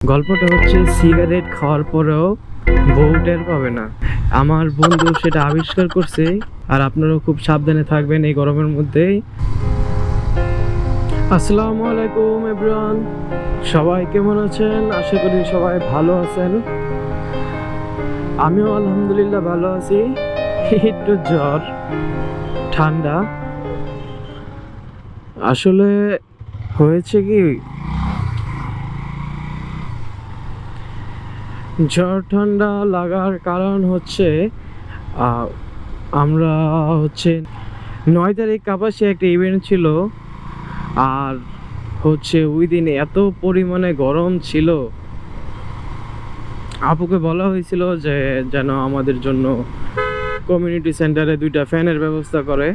গল্পটা হচ্ছে সিগারেট খাওয়ার পরেও বউ টের পাবে না। আমার বন্ধু সেটা আবিষ্কার করছে। আর আপনারাও খুব সাবধানে থাকবেন এই গরমের মধ্যে। আসসালামু আলাইকুম এভরিওয়ান, সবাই কেমন আছেন? আশা করি সবাই ভালো আছেন। আমিও আলহামদুলিল্লাহ ভালো আছি। একটু জ্বর ঠান্ডা। আসলে হয়েছে কি, জ্বর ঠান্ডা লাগার কারণ হচ্ছে আমরা হচ্ছে 9 তারিখ কাপাসে একটা ইভেন্ট ছিল। আর হচ্ছে ওই দিন এত পরিমাণে গরম ছিল, আপুকে বলা হয়েছিল যে যেন আমাদের জন্য কমিউনিটি সেন্টারে 2টা ফ্যানের ব্যবস্থা করে।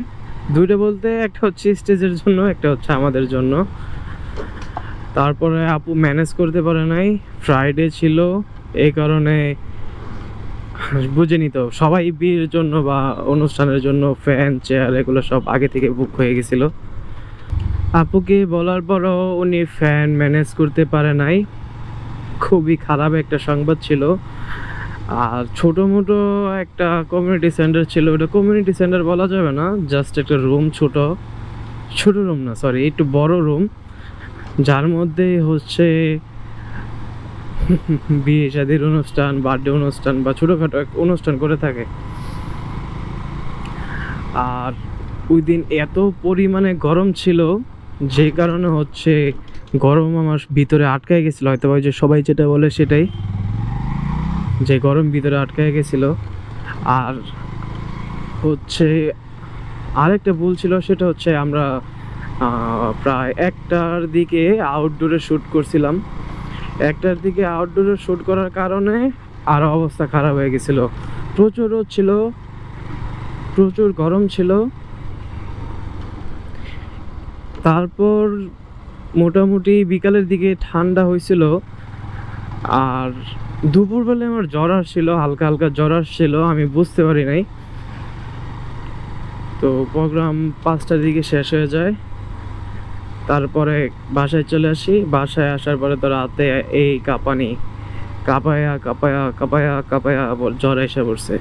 2টা বলতে একটা হচ্ছে স্টেজের জন্য, একটা হচ্ছে আমাদের জন্য। তারপরে আপু ম্যানেজ করতে পারে নাই, ফ্রাইডে ছিল, এই কারণে বুঝেনি তো, সবাই বিয়ের জন্য বা অনুষ্ঠানের জন্য ফ্যান চেয়ার এগুলো সব আগে থেকে বুক হয়ে গেছিল। আপুকে বলার পরও উনি ফ্যান ম্যানেজ করতে পারে নাই। খুবই খারাপ একটা সংবাদ ছিল। আর ছোটো মোটো একটা কমিউনিটি সেন্টার ছিল, ওটা কমিউনিটি সেন্টার বলা যাবে না, জাস্ট একটা রুম, ছোট রুম না, সরি, একটু বড় রুম, যার মধ্যে হচ্ছে বিয়ে শাদীর অনুষ্ঠান, বার্থডে অনুষ্ঠান বা ছোটোখাটো একটা অনুষ্ঠান করে থাকে। আর ওই দিন এত পরিমাণে গরম ছিল, যে কারণে হচ্ছে গরম আমার ভিতরে আটকায় গেছিলো। হয়তো ওই যে সবাই যেটা বলে সেটাই, যে গরম ভিতরে আটকায় গেছিলো। আর হচ্ছে আরেকটা ভুল ছিল, সেটা হচ্ছে আমরা প্রায় 1টার দিকে আউটডোরে শ্যুট করছিলাম। 1টার দিকে আউটডোরে শ্যুট করার কারণে আরও অবস্থা খারাপ হয়ে গেছিলো। প্রচুর রোদ ছিল, প্রচুর গরম ছিল। তারপর মোটামুটি বিকালের দিকে ঠান্ডা হয়েছিল। আর দুপুরবেলায় আমার জ্বর আসছিল, হালকা হালকা জ্বর আসছিল, আমি বুঝতে পারি নাই। তো প্রোগ্রাম 5টার দিকে শেষ হয়ে যায়। তারপরে বাসায় চলে আসি। বাসায় আসার পরে তো রাতে এই কাঁপানি, কাঁপায়া কাঁপায়া কাঁপায়া কাঁপায়া জ্বর এসে পড়ছে।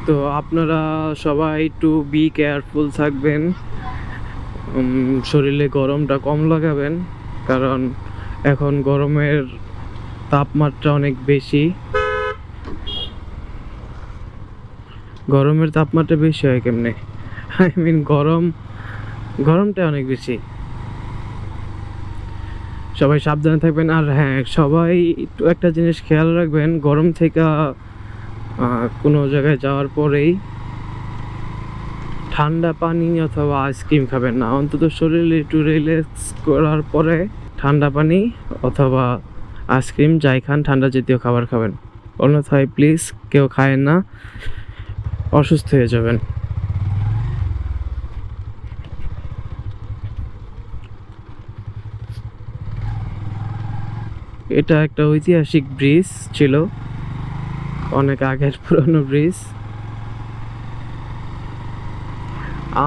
তো আপনারা সবাই একটু বি কেয়ারফুল থাকবেন, শরীরে গরমটা কম লাগাবেন, কারণ এখন গরমের তাপমাত্রা অনেক বেশি। গরমের তাপমাত্রা বেশি হয় কেমনে, আই মিন গরমটা অনেক বেশি। সবাই সাবধানে থাকবেন। আর হ্যাঁ, সবাই একটু একটা জিনিস খেয়াল রাখবেন, গরম থেকে কোনো জায়গায় যাওয়ার পরেই ঠান্ডা পানি অথবা আইসক্রিম খাবেন না। অন্তত শরীরে একটু রিল্যাক্স করার পরে ঠান্ডা পানি অথবা আইসক্রিম যাই খান, ঠান্ডা জাতীয় খাবার খাবেন। অন্যথায় প্লিজ কেউ খায়েন না, অসুস্থ হয়ে যাবেন। এটা একটা ঐতিহাসিক ব্রিজ ছিল, অনেক আগের পুরনো ব্রিজ।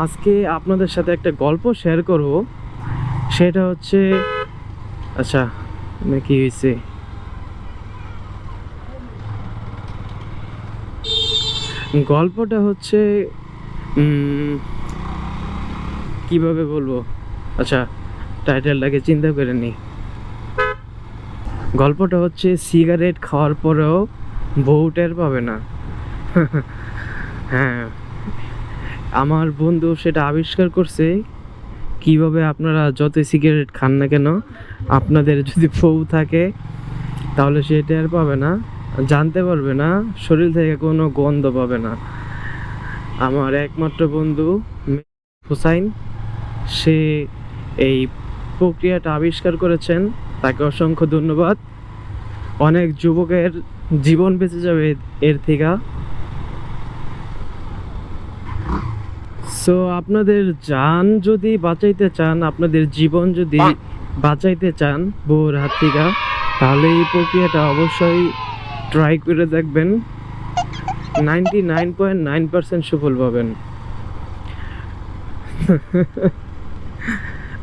আজকে আপনাদের সাথে একটা গল্প শেয়ার করব, সেটা হচ্ছে, আচ্ছা কি হয়েছে, গল্পটা হচ্ছে কিভাবে বলবো, আচ্ছা টাইটেলটাকে চিন্তা করে নিই। গল্পটা হচ্ছে সিগারেট খাওয়ার পরেও বউ টের পাবে না। হ্যাঁ, আমার বন্ধু সেটা আবিষ্কার করছে। কিভাবে আপনারা যত সিগারেট খান না কেন, আপনাদের যদি বউ থাকে তাহলে সে টের পাবে না, জানতে পারবে না, শরীর থেকে কোনো গন্ধ পাবে না। আমার একমাত্র বন্ধু হুসাইন, সে এই প্রক্রিয়াটা আবিষ্কার করেছেন, তাকে অসংখ্য ধন্যবাদ। অনেক যুবকের জীবন বেঁচে যাবে এর থেকে। সো আপনাদের জান যদি বাঁচাইতে চান, আপনাদের জীবন যদি বাঁচাইতে চান বউর হাত থেকে, তাহলে এই প্রক্রিয়াটা অবশ্যই ট্রাই করে দেখবেন। 99.9% সুফল পাবেন।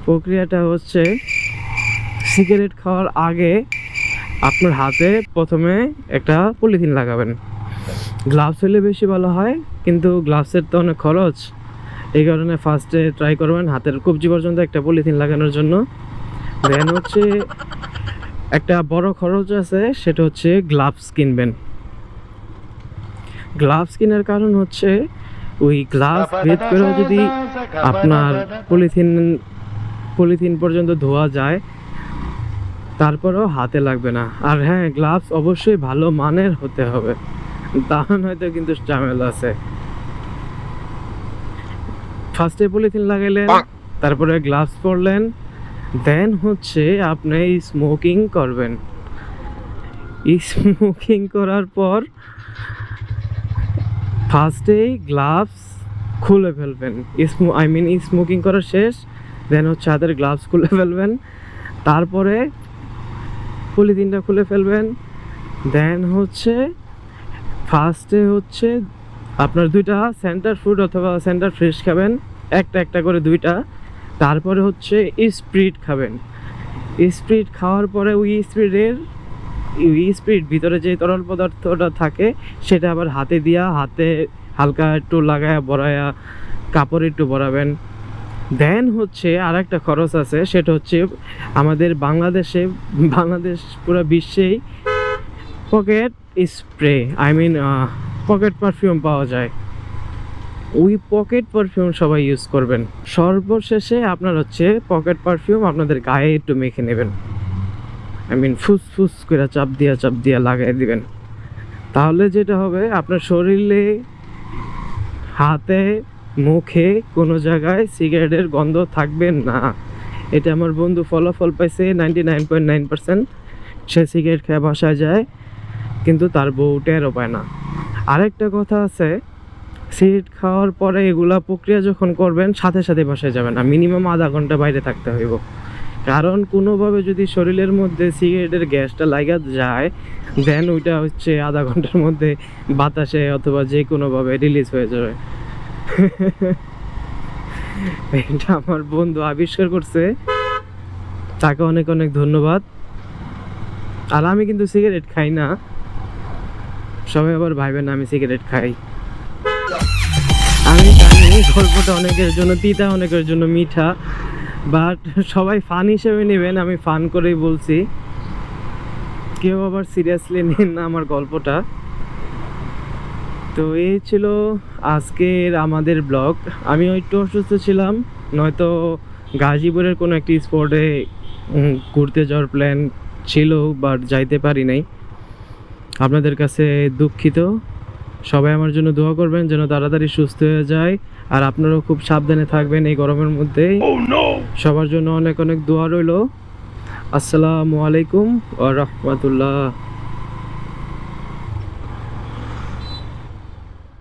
প্রক্রিয়াটা হচ্ছে সিগারেট খাওয়ার আগে আপনার হাতে প্রথমে একটা পলিথিন লাগাবেন। গ্লাভস হলে বেশি ভালো হয়, কিন্তু গ্লাভসের তো অনেক খরচ, এই কারণে ফার্স্টে ট্রাই করবেন হাতের কবজি পর্যন্ত একটা পলিথিন লাগানোর জন্য। দেন হচ্ছে একটা বড় খরচ আছে, সেটা হচ্ছে গ্লাভস কিনবেন। গ্লাভস কেনার কারণ হচ্ছে ওই গ্লাভস ভেদ করে যদি আপনার পলিথিন পর্যন্ত ধোয়া যায়, তারপরেও হাতে লাগবে না। আর হ্যাঁ, গ্লাভস অবশ্যই ভালো মানের হতে হবে, তা নয়তো কিন্তু ঝামেলা আছে। ফার্স্টে পলিথিন লাগাইলেন, তারপরে গ্লাভস পরলেন, দেন হচ্ছে আপনি স্মোকিং করবেন। স্মোকিং করার পর ফার্স্টেই গ্লাভস খুলে ফেলবেন। স্মোকিং করা শেষ, দেন হচ্ছে হাতের গ্লাভস খুলে ফেলবেন, তারপরে পলিথিনটা খুলে ফেলবেন। দেন হচ্ছে ফার্স্টে হচ্ছে আপনার দুইটা সেন্টার ফুড অথবা সেন্টার ফ্রেশ খাবেন, একটা একটা করে দুইটা। তারপরে হচ্ছে স্প্রিট খাবেন। স্প্রিট খাওয়ার পরে ওই স্প্রিট ভিতরে যে তরল পদার্থটা থাকে সেটা আবার হাতে হালকা একটু লাগায়া বড়ায়া কাপড় একটু বড়াবেন। দেন হচ্ছে আর একটা খরচ আছে, সেটা হচ্ছে আমাদের বাংলাদেশ পুরো বিশ্বেই পকেট স্প্রে পকেট পারফিউম পাওয়া যায়। ওই পকেট পারফিউম সবাই ইউজ করবেন। সর্বশেষে আপনার হচ্ছে পকেট পারফিউম আপনাদের গায়ে একটু মেখে নেবেন, ফুস করে চাপ দিয়া লাগাই দিবেন। তাহলে যেটা হবে, আপনার শরীরে, হাতে, মুখে কোনো জায়গায় সিগারেটের গন্ধ থাকবে না। এটা আমার বন্ধু ফলাফল পাইছে 99.9%। সে সিগারেট খেয়ে বাসায় যায়, কিন্তু তার বউ টেরও পায় না। আরেকটা কথা আছে, সিগারেট খাওয়ার পরে এগুলা প্রক্রিয়া যখন করবেন সাথে সাথে বাসায় যাবেন না, মিনিমাম আধা ঘন্টা বাইরে থাকতে হইব। কারণ কোনোভাবে যদি শরীরের মধ্যে সিগারেটের গ্যাসটা লাগা যায়, দেন ওইটা হচ্ছে আধা ঘন্টার মধ্যে বাতাসে অথবা যে কোনোভাবে রিলিজ হয়ে যাবে। এটা আমার বন্ধু আবিষ্কার করছে, তাকে অনেক অনেক ধন্যবাদ। আর আমি কিন্তু সিগারেট খাই না, সবাই আবার ভাইবেন আমি সিগারেট খাই। আমি জানি গল্পটা অনেকের জন্য তিতা, অনেকের জন্য মিঠা, বাট সবাই ফান হিসেবে নেবেন, আমি ফান করেই বলছি, কেউ আবার সিরিয়াসলি নেন না আমার গল্পটা। তো এই ছিল আজকের আমাদের ব্লগ। আমি একটু অসুস্থ ছিলাম, নয়তো গাজীপুরের কোনো একটি স্পটে ঘুরতে যাওয়ার প্ল্যান ছিল, বাট যাইতে পারি নাই। আপনাদের কাছে দুঃখিত। সবাই আমার জন্য দোয়া করবেন যেন তাড়াতাড়ি সুস্থ হয়ে যায়, আর আপনারাও খুব সাবধানে থাকবেন এই গরমের মধ্যে। সবার জন্য অনেক অনেক দোয়া রইল। আসসালামু আলাইকুম ওয়া রাহমাতুল্লাহ।